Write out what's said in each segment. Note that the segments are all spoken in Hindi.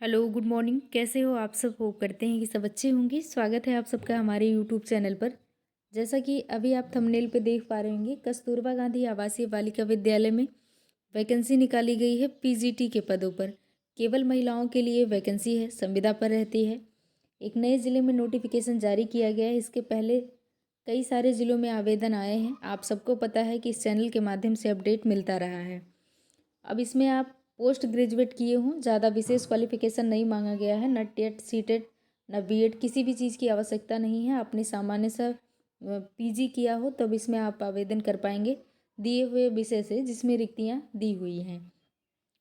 Hello, good morning. कैसे हो आप सब? होप करते हैं कि सब अच्छे होंगे। स्वागत है आप सबका हमारे यूट्यूब चैनल पर। जैसा कि अभी आप थंबनेल पे देख पा रहे होंगे, कस्तूरबा गांधी आवासीय बालिका विद्यालय में वैकेंसी निकाली गई है पीजीटी के पदों पर। केवल महिलाओं के लिए वैकेंसी है, संविदा पर रहती है। एक नए ज़िले में नोटिफिकेशन जारी किया गया है। इसके पहले कई सारे ज़िलों में आवेदन आए हैं। आप सबको पता है कि इस चैनल के माध्यम से अपडेट मिलता रहा है। अब इसमें आप पोस्ट ग्रेजुएट किए हों, ज़्यादा विशेष क्वालिफिकेशन नहीं मांगा गया है। न टेट, सीटेट, न बीएड, किसी भी चीज़ की आवश्यकता नहीं है। आपने सामान्य सा पीजी किया हो तब इसमें आप आवेदन कर पाएंगे दिए हुए विषय से जिसमें रिक्तियाँ दी हुई हैं।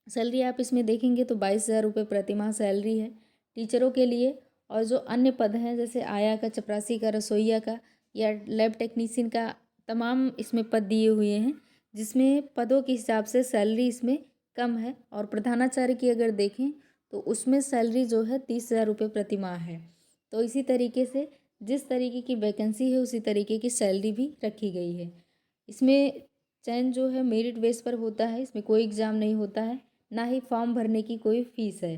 सैलरी आप इसमें देखेंगे तो 22,000 रुपये प्रति माह सैलरी है टीचरों के लिए। और जो अन्य पद हैं जैसे आया का, चपरासी का, रसोइया का या लैब टेक्नीशियन का, तमाम इसमें पद दिए हुए हैं जिसमें पदों के हिसाब से सैलरी इसमें कम है। और प्रधानाचार्य की अगर देखें तो उसमें सैलरी जो है 30,000 रुपये प्रति माह है। तो इसी तरीके से जिस तरीके की वैकेंसी है उसी तरीके की सैलरी भी रखी गई है। इसमें चयन जो है मेरिट बेस पर होता है। इसमें कोई एग्ज़ाम नहीं होता है, ना ही फॉर्म भरने की कोई फ़ीस है।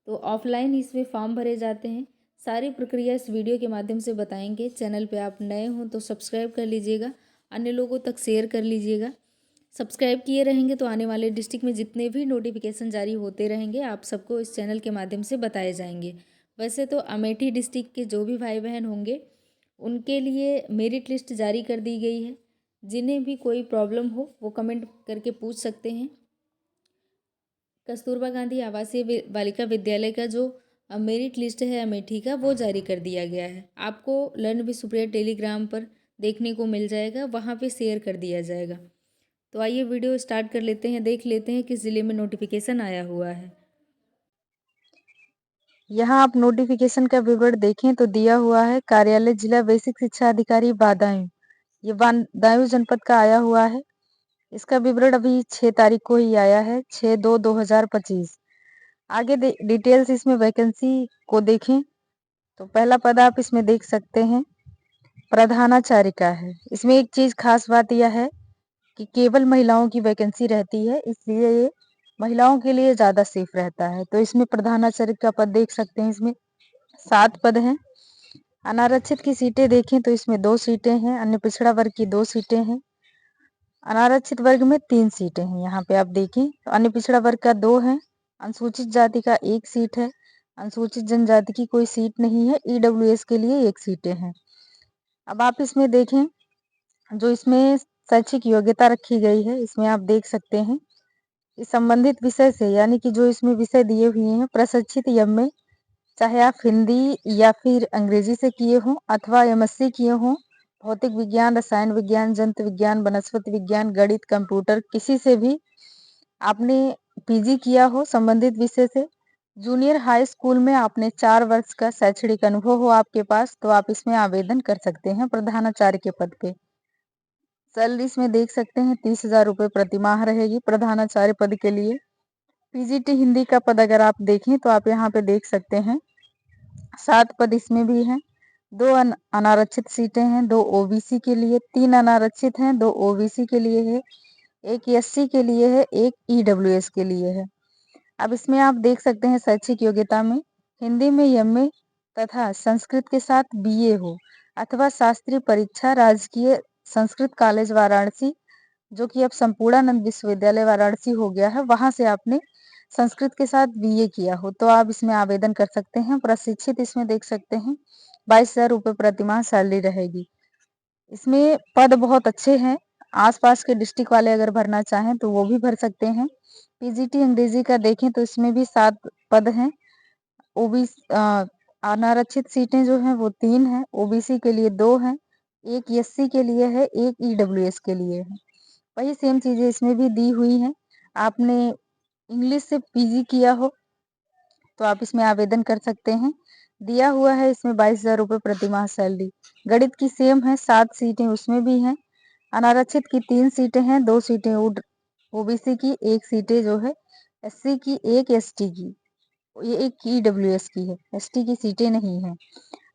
तो ऑफलाइन इसमें फॉर्म भरे जाते हैं। सारी प्रक्रिया इस वीडियो के माध्यम से बताएंगे। चैनल पे आप नए हों तो सब्सक्राइब कर लीजिएगा, अन्य लोगों तक शेयर कर लीजिएगा। सब्सक्राइब किए रहेंगे तो आने वाले डिस्ट्रिक्ट में जितने भी नोटिफिकेशन जारी होते रहेंगे आप सबको इस चैनल के माध्यम से बताए जाएंगे। वैसे तो अमेठी डिस्ट्रिक्ट के जो भी भाई बहन होंगे उनके लिए मेरिट लिस्ट जारी कर दी गई है। जिन्हें भी कोई प्रॉब्लम हो वो कमेंट करके पूछ सकते हैं। कस्तूरबा गांधी आवासीय बालिका विद्यालय का जो मेरिट लिस्ट है अमेठी का वो जारी कर दिया गया है। आपको लर्न विद सुप्रिया टेलीग्राम पर देखने को मिल जाएगा, वहाँ पे शेयर कर दिया जाएगा। तो आइए वीडियो स्टार्ट कर लेते हैं, देख लेते हैं किस ज़िले में नोटिफिकेशन आया हुआ है। यहाँ आप नोटिफिकेशन का विवरण देखें तो दिया हुआ है कार्यालय जिला बेसिक शिक्षा अधिकारी बदायूं। ये बदायूं जनपद का आया हुआ है। इसका विवरण अभी 6 तारीख को ही आया है, 6/2/2025। आगे डिटेल्स इसमें वैकेंसी को देखें तो पहला पद आप इसमें देख सकते हैं प्रधानाचार्य का है। इसमें एक चीज खास बात यह है कि केवल महिलाओं की वैकेंसी रहती है, इसलिए ये महिलाओं के लिए ज्यादा सेफ रहता है। तो इसमें प्रधानाचार्य का पद देख सकते हैं, इसमें 7 पद हैं। अनारक्षित की सीटें देखें तो इसमें 2 सीटें हैं, अन्य पिछड़ा वर्ग की 2 सीटें हैं। अनारक्षित वर्ग में 3 सीटें हैं। यहाँ पे आप देखें तो अन्य पिछड़ा वर्ग का 2 है, अनुसूचित जाति का 1 सीट है, अनुसूचित जनजाति की कोई सीट नहीं है, ईडब्ल्यूएस के लिए 1 सीटें हैं। अब आप इसमें देखें जो इसमें शैक्षिक योग्यता रखी गई है, इसमें आप देख सकते हैं कि संबंधित विषय से, यानी कि जो इसमें विषय दिए हुए हैं प्रशिक्षित एमए, चाहे आप हिंदी या फिर अंग्रेजी से किए हों अथवा एमएससी किए हों, भौतिक विज्ञान, रसायन विज्ञान, जंतु विज्ञान, वनस्पति विज्ञान, गणित, कंप्यूटर, किसी से भी आपने पीजी किया हो संबंधित विषय से, जूनियर हाई स्कूल में आपने 4 वर्ष का शैक्षणिक अनुभव हो आपके पास, तो आप इसमें आवेदन कर सकते हैं प्रधानाचार्य के पद पे। सैलरी इसमें देख सकते हैं 30,000 रुपये प्रति माह रहेगी प्रधानाचार्य पद के लिए। पीजीटी हिंदी का पद अगर आप देखें तो आप यहाँ पे देख सकते हैं 7 पद इसमें भी हैं। 2 अनारक्षित सीटें हैं, 2 ओबीसी के लिए, 3 अनारक्षित हैं, 2 ओबीसी के लिए है, 1 एससी के लिए है, 1 ईडब्ल्यूएस के लिए है। अब इसमें आप देख सकते हैं शैक्षिक योग्यता में हिंदी में एमए तथा संस्कृत के साथ बीए हो अथवा शास्त्रीय परीक्षा राजकीय संस्कृत कॉलेज वाराणसी, जो कि अब संपूर्णानंद विश्वविद्यालय वाराणसी हो गया है, वहां से आपने संस्कृत के साथ बीए किया हो तो आप इसमें आवेदन कर सकते हैं। प्रशिक्षित इसमें देख सकते हैं 22,000 रुपये प्रति माह सैलरी रहेगी। इसमें पद बहुत अच्छे हैं, आसपास के डिस्ट्रिक्ट वाले अगर भरना चाहें तो वो भी भर सकते हैं। पीजीटी अंग्रेजी का देखें तो इसमें भी 7 पद हैं। ओबीसी अनारक्षित सीटें जो हैं वो 3 हैं, ओबीसी के लिए 2 हैं, 1 एससी के लिए है, 1 ईडब्ल्यूएस के लिए है। वही सेम चीजें इसमें भी दी हुई हैं। आपने इंग्लिश से पीजी किया हो तो आप इसमें आवेदन कर सकते हैं। दिया हुआ है इसमें 22,000 रुपये प्रति माह सैलरी। गणित की सेम है, 7 सीटें उसमें भी हैं। अनारक्षित की 3 सीटें हैं, 2 सीटें ओबीसी की, 1 सीटें जो है एससी की, 1 एसटी की, ये 1 ईडब्ल्यूएस की है, एसटी की सीटें नहीं है।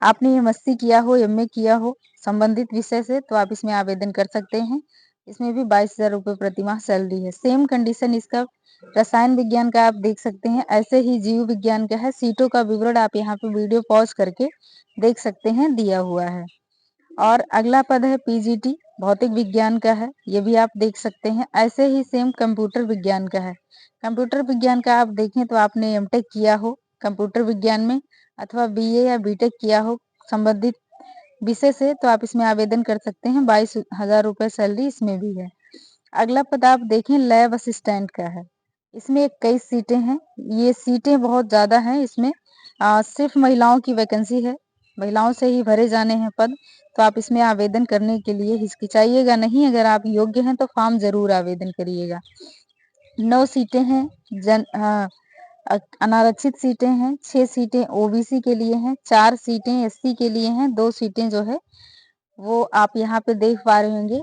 आपने एमएससी किया हो, एमए किया हो संबंधित विषय से तो आप इसमें आवेदन कर सकते हैं। इसमें भी 22,000 रुपये प्रतिमाह सैलरी है। सेम कंडीशन इसका रसायन विज्ञान का आप देख सकते हैं, ऐसे ही जीव विज्ञान का है। सीटों का विवरण आप यहाँ पे वीडियो पॉज करके देख सकते हैं, दिया हुआ है। और अगला पद है पीजीटी, भौतिक विज्ञान का है, ये भी आप देख सकते हैं। ऐसे ही सेम कंप्यूटर विज्ञान का है। कंप्यूटर विज्ञान का आप देखें तो आपने एमटेक किया हो कंप्यूटर विज्ञान में, अथवा बीए या बीटेक किया हो संबंधित विषय से, तो आप इसमें आवेदन कर सकते हैं। 22,000 रुपये सैलरी इसमें भी है। अगला पद आप देखें लैब असिस्टेंट का है। इसमें 21 सीटें हैं। ये सीटें बहुत ज्यादा हैं। इसमें सिर्फ महिलाओं की वैकेंसी है, महिलाओं से ही भरे जाने हैं पद। तो आप इसमें आवेदन करने के लिए हिचकिचाइएगा नहीं, अगर आप योग्य हैं तो फॉर्म जरूर आवेदन करिएगा। 9 सीटें हैं अनारक्षित सीटें हैं, 6 सीटें ओबीसी के लिए हैं, 4 सीटें एससी के लिए हैं, 2 सीटें जो है वो आप यहाँ पे देख पा रहे होंगे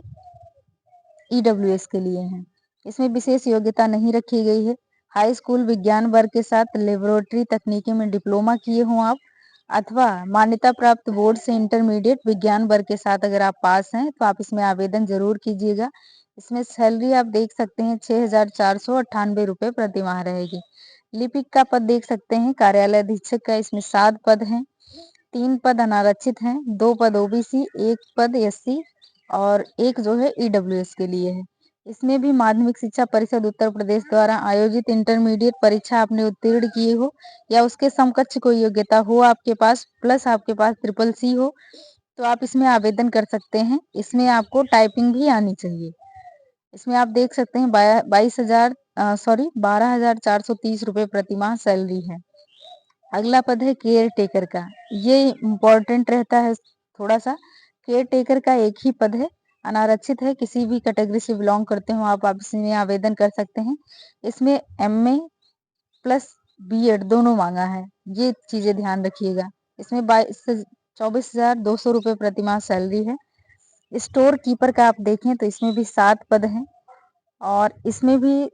ईडब्ल्यूएस के लिए हैं। इसमें विशेष योग्यता नहीं रखी गई है। हाई स्कूल विज्ञान वर्ग के साथ लेबोरेटरी तकनीकी में डिप्लोमा किए हों आप, अथवा मान्यता प्राप्त बोर्ड से इंटरमीडिएट विज्ञान वर्ग के साथ अगर आप पास हैं तो आप इसमें आवेदन जरूर कीजिएगा। इसमें सैलरी आप देख सकते हैं 6,498 रुपये प्रतिमाह रहेगी। लिपिक का पद देख सकते हैं कार्यालय अधीक्षक का, इसमें 7 पद हैं। 3 पद अनारक्षित हैं, 2 पद ओबीसी, 1 पद एससी और 1 जो है ईडब्ल्यूएस के लिए है। इसमें भी माध्यमिक शिक्षा परिषद उत्तर प्रदेश द्वारा आयोजित इंटरमीडिएट परीक्षा आपने उत्तीर्ण किए हो या उसके समकक्ष कोई योग्यता हो आपके पास, प्लस आपके पास ट्रिपल सी हो, तो आप इसमें आवेदन कर सकते हैं। इसमें आपको टाइपिंग भी आनी चाहिए। इसमें आप देख सकते हैं 12,430 रुपये प्रतिमाह सैलरी है। अगला पद है केयर टेकर का, ये इम्पोर्टेंट रहता है थोड़ा सा। केयर टेकर का एक ही पद है, अनारक्षित है, किसी भी कैटेगरी से बिलोंग करते हो आप इसमें आवेदन कर सकते हैं। इसमें एमए प्लस बीएड दोनों मांगा है, ये चीजें ध्यान रखिएगा। इसमें 24,200 रुपये प्रतिमाह सैलरी है। स्टोर कीपर का आप देखें तो इसमें भी 7 पद हैं और इसमें भी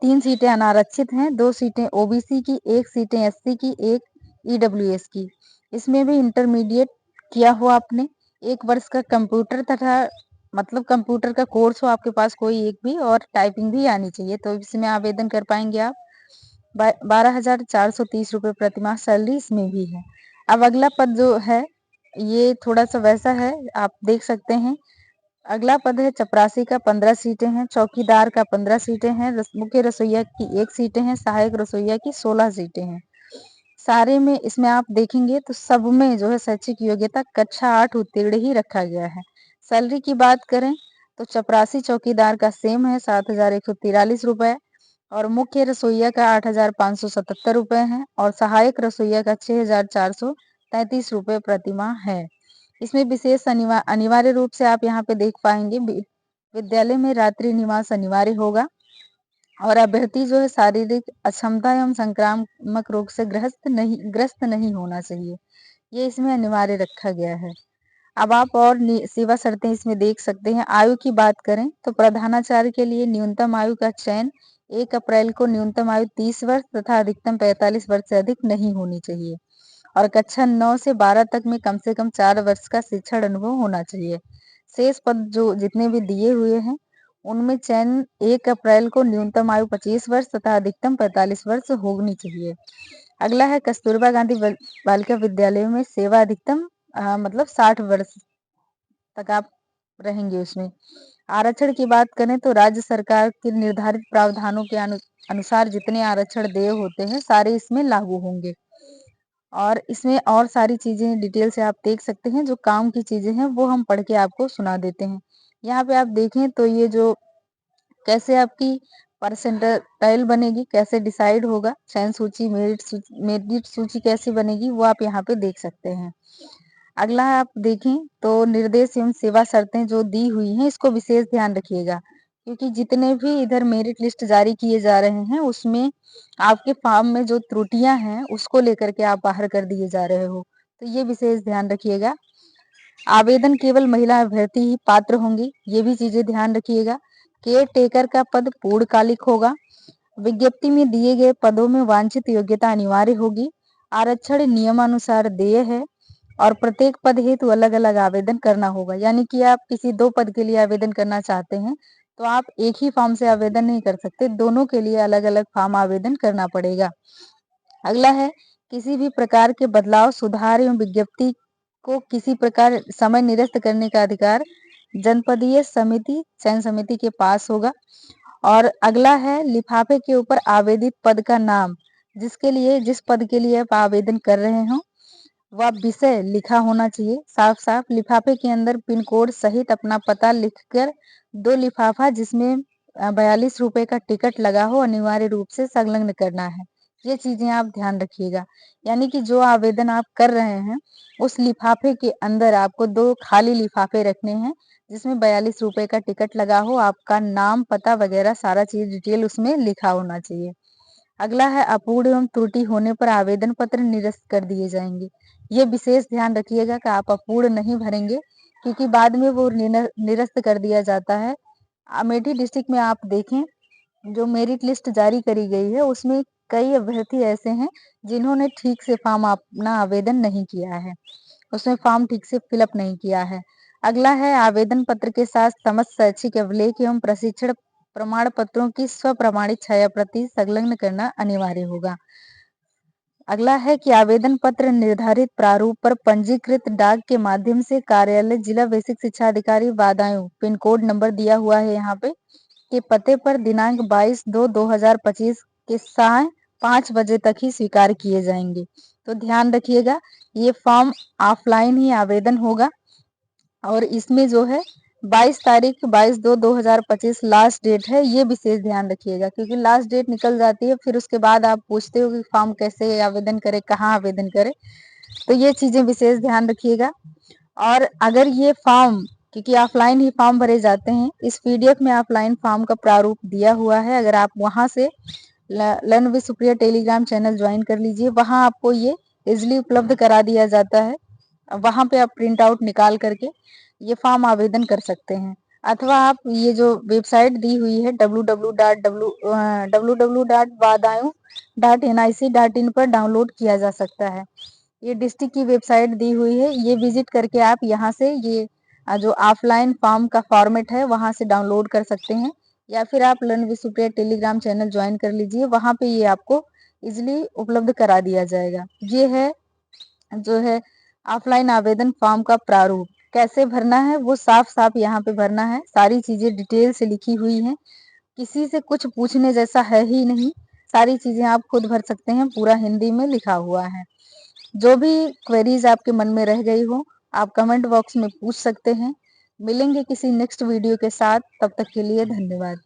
3 सीटें अनारक्षित हैं, 2 सीटें ओबीसी की, 1 सीटें एससी की, 1 ईडब्ल्यूएस की। इसमें भी इंटरमीडिएट किया हो आपने, 1 वर्ष का कंप्यूटर तथा मतलब कंप्यूटर का कोर्स हो आपके पास कोई एक भी, और टाइपिंग भी आनी चाहिए, तो इसमें आवेदन कर पाएंगे आप। 12,430 रुपये प्रतिमाह सैलरी इसमें भी है। अब अगला पद जो है ये थोड़ा सा वैसा है, आप देख सकते हैं। अगला पद है चपरासी का, 15 सीटें हैं। चौकीदार का 15 सीटें हैं। मुख्य रसोइया की 1 सीटें हैं। सहायक रसोइया की 16 सीटें हैं। सारे में इसमें आप देखेंगे तो सब में जो है शैक्षिक योग्यता कक्षा 8 उत्तीर्ण ही रखा गया है। सैलरी की बात करें तो चपरासी चौकीदार का सेम है 7,143 रुपए, और मुख्य रसोइया का 8,577 रुपए है, और सहायक रसोइया का 6,433 रुपए प्रतिमाह है। इसमें विशेष अनिवार्य रूप से आप यहाँ पे देख पाएंगे विद्यालय में रात्रि निवास अनिवार्य होगा, और अभ्यर्थी जो है शारीरिक अक्षमता एवं संक्रामक रोग से ग्रस्त नहीं होना चाहिए, ये इसमें अनिवार्य रखा गया है। अब आप और सेवा शर्तें इसमें देख सकते हैं। आयु की बात करें तो प्रधानाचार्य के लिए न्यूनतम आयु का चयन 1 अप्रैल को न्यूनतम आयु 30 वर्ष तथा अधिकतम 45 वर्ष से अधिक नहीं होनी चाहिए, और कक्षा 9 से 12 तक में कम से कम 4 वर्ष का शिक्षण अनुभव होना चाहिए। शेष पद जो जितने भी दिए हुए हैं उनमें चयन 1 अप्रैल को न्यूनतम आयु 25 वर्ष तथा अधिकतम 45 वर्ष होनी चाहिए। अगला है कस्तूरबा गांधी बालिका विद्यालय में सेवा अधिकतम मतलब 60 वर्ष तक आप रहेंगे उसमें। आरक्षण की बात करें तो राज्य सरकार के निर्धारित प्रावधानों के अनुसार जितने आरक्षण देय होते हैं सारे इसमें लागू होंगे, और इसमें और सारी चीजें डिटेल से आप देख सकते हैं। जो काम की चीजें हैं वो हम पढ़ के आपको सुना देते हैं। यहाँ पे आप देखें तो ये जो कैसे आपकी परसेंटाइल बनेगी, कैसे डिसाइड होगा, चयन सूची, मेरिट सूची कैसे बनेगी, वो आप यहाँ पे देख सकते हैं। अगला आप देखें तो निर्देश एवं सेवा शर्तें जो दी हुई हैं इसको विशेष ध्यान रखिएगा, क्योंकि जितने भी इधर मेरिट लिस्ट जारी किए जा रहे हैं उसमें आपके फॉर्म में जो त्रुटियां हैं उसको लेकर के आप बाहर कर दिए जा रहे हो, तो ये विशेष ध्यान रखिएगा। आवेदन केवल महिला अभ्यर्थी ही पात्र होंगी, ये भी चीजें ध्यान रखिएगा। केयर टेकर का पद पूर्णकालिक होगा। विज्ञप्ति में दिए गए पदों में वांछित योग्यता अनिवार्य होगी। आरक्षण नियमानुसार देय है। और प्रत्येक पद हेतु अलग अलग आवेदन करना होगा। यानी कि आप किसी 2 पद के लिए आवेदन करना चाहते हैं तो आप एक ही फॉर्म से आवेदन नहीं कर सकते, दोनों के लिए अलग अलग फॉर्म आवेदन करना पड़ेगा। अगला है किसी भी प्रकार के बदलाव, सुधार एवं विज्ञप्ति को किसी प्रकार समय निरस्त करने का अधिकार जनपदीय समिति, चयन समिति के पास होगा। और अगला है लिफाफे के ऊपर आवेदित पद का नाम, जिस पद के लिए आप आवेदन कर रहे हो वह विषय लिखा होना चाहिए साफ साफ। लिफाफे के अंदर पिन कोड सहित अपना पता लिखकर 2 लिफाफा जिसमें 42 रुपए का टिकट लगा हो अनिवार्य रूप से संलग्न करना है। ये चीजें आप ध्यान रखिएगा। यानी कि जो आवेदन आप कर रहे हैं उस लिफाफे के अंदर आपको 2 खाली लिफाफे रखने हैं जिसमें 42 रुपए का टिकट लगा हो, आपका नाम, पता वगैरह सारा चीज डिटेल उसमें लिखा होना चाहिए। अगला है अपूर्ण एवं त्रुटि होने पर आवेदन पत्र निरस्त कर दिए जाएंगे। ये विशेष ध्यान रखिएगा कि आप अपूर्ण नहीं भरेंगे क्योंकि बाद में वो निरस्त कर दिया जाता है। अमेठी डिस्ट्रिक्ट में आप देखें जो मेरिट लिस्ट जारी करी गई है उसमें कई अभ्यर्थी ऐसे हैं जिन्होंने ठीक से फॉर्म अपना आवेदन नहीं किया है, उसमें फॉर्म ठीक से फिलअप नहीं किया है। अगला है आवेदन पत्र के साथ समस्त शैक्षिक अभिलेख एवं प्रशिक्षण प्रमाण पत्रों की स्व प्रमाणित छाया प्रति संलग्न करना अनिवार्य होगा। अगला है कि आवेदन पत्र निर्धारित प्रारूप पर पंजीकृत डाक के माध्यम से कार्यालय जिला बेसिक शिक्षा अधिकारी बदायूं, पिन कोड नंबर दिया हुआ है यहाँ पे, के पते पर दिनांक 22/2/2025 के साय 5 बजे तक ही स्वीकार किए जाएंगे। तो ध्यान रखिएगा ये फॉर्म ऑफलाइन ही आवेदन होगा और इसमें जो है 22/2/2025 लास्ट डेट है। ये विशेष ध्यान रखिएगा क्योंकि लास्ट डेट निकल जाती है फिर उसके बाद आप पूछते हो कि फॉर्म कैसे आवेदन करें, कहाँ आवेदन करें, तो ये चीजें विशेष ध्यान रखिएगा। और अगर ये फॉर्म, क्योंकि ऑफलाइन ही फॉर्म भरे जाते हैं, इस पीडीएफ में ऑफलाइन फॉर्म का प्रारूप दिया हुआ है, अगर आप वहां से learn with Supriya Telegram channel join कर लीजिए, वहां आपको ये इजिली उपलब्ध करा दिया जाता है। वहां पे आप प्रिंट आउट निकाल करके ये फॉर्म आवेदन कर सकते हैं। अथवा आप ये जो वेबसाइट दी हुई है www.badaयूं.nic.in पर डाउनलोड किया जा सकता है। ये डिस्ट्रिक्ट की वेबसाइट दी हुई है, ये विजिट करके आप यहाँ से ये जो ऑफलाइन फॉर्म का फॉर्मेट है वहां से डाउनलोड कर सकते हैं, या फिर आप learn with Supriya Telegram channel join कर लीजिए, वहां पे ये आपको इजिली उपलब्ध करा दिया जाएगा। ये है जो है ऑफलाइन आवेदन फॉर्म का प्रारूप। कैसे भरना है वो साफ साफ यहाँ पे भरना है, सारी चीजें डिटेल से लिखी हुई हैं, किसी से कुछ पूछने जैसा है ही नहीं, सारी चीजें आप खुद भर सकते हैं, पूरा हिंदी में लिखा हुआ है। जो भी क्वेरीज आपके मन में रह गई हो आप कमेंट बॉक्स में पूछ सकते हैं। मिलेंगे किसी नेक्स्ट वीडियो के साथ, तब तक के लिए धन्यवाद।